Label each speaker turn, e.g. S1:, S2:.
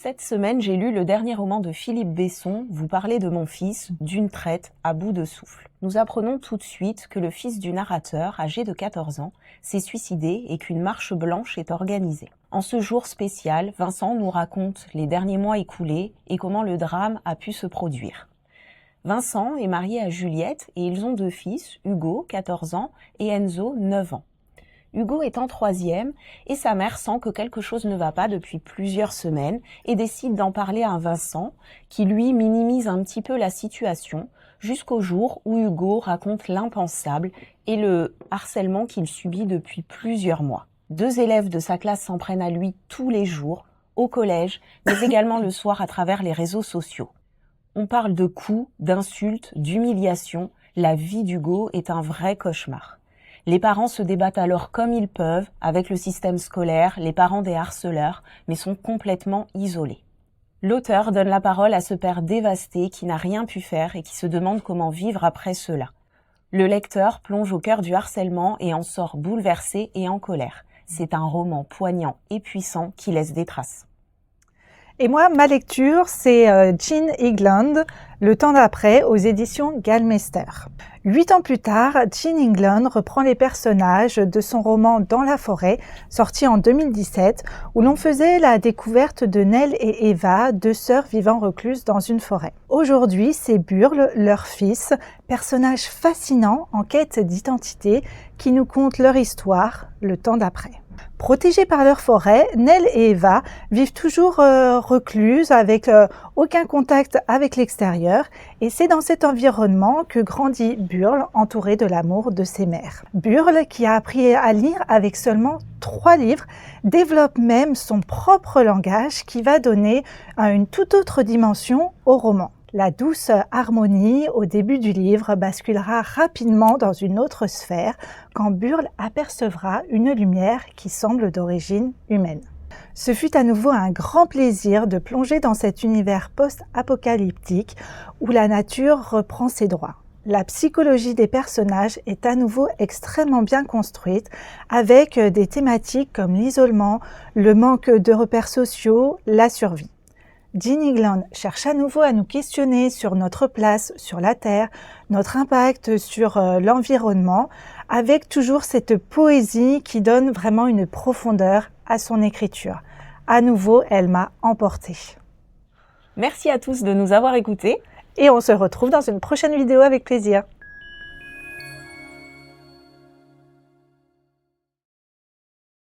S1: Cette semaine, j'ai lu le dernier roman de Philippe Besson, Vous parlez de mon fils, d'une traite, à bout de souffle. Nous apprenons tout de suite que le fils du narrateur, âgé de 14 ans, s'est suicidé et qu'une marche blanche est organisée. En ce jour spécial, Vincent nous raconte les derniers mois écoulés et comment le drame a pu se produire. Vincent est marié à Juliette et ils ont 2 fils, Hugo, 14 ans, et Enzo, 9 ans. Hugo est en 3e et sa mère sent que quelque chose ne va pas depuis plusieurs semaines et décide d'en parler à Vincent, qui lui minimise un petit peu la situation, jusqu'au jour où Hugo raconte l'impensable et le harcèlement qu'il subit depuis plusieurs mois. 2 élèves de sa classe s'en prennent à lui tous les jours, au collège, mais également le soir à travers les réseaux sociaux. On parle de coups, d'insultes, d'humiliations. La vie d'Hugo est un vrai cauchemar. Les parents se débattent alors comme ils peuvent avec le système scolaire, les parents des harceleurs, mais sont complètement isolés. L'auteur donne la parole à ce père dévasté qui n'a rien pu faire et qui se demande comment vivre après cela. Le lecteur plonge au cœur du harcèlement et en sort bouleversé et en colère. C'est un roman poignant et puissant qui laisse des traces.
S2: Et moi, ma lecture, c'est Jean England, Le temps d'après, aux éditions Gallmeister. 8 ans plus tard, Jean England reprend les personnages de son roman Dans la forêt, sorti en 2017, où l'on faisait la découverte de Nell et Eva, 2 sœurs vivant recluses dans une forêt. Aujourd'hui, c'est Burl, leur fils, personnage fascinant en quête d'identité, qui nous conte leur histoire, le temps d'après. Protégées par leur forêt, Nell et Eva vivent toujours recluses avec aucun contact avec l'extérieur et c'est dans cet environnement que grandit Burl, entouré de l'amour de ses mères. Burl, qui a appris à lire avec seulement 3 livres, développe même son propre langage qui va donner une toute autre dimension au roman. La douce harmonie au début du livre basculera rapidement dans une autre sphère quand Burl apercevra une lumière qui semble d'origine humaine. Ce fut à nouveau un grand plaisir de plonger dans cet univers post-apocalyptique où la nature reprend ses droits. La psychologie des personnages est à nouveau extrêmement bien construite avec des thématiques comme l'isolement, le manque de repères sociaux, la survie. Jean England cherche à nouveau à nous questionner sur notre place sur la Terre, notre impact sur l'environnement, avec toujours cette poésie qui donne vraiment une profondeur à son écriture. À nouveau, elle m'a emportée.
S1: Merci à tous de nous avoir écoutés.
S2: Et on se retrouve dans une prochaine vidéo avec plaisir.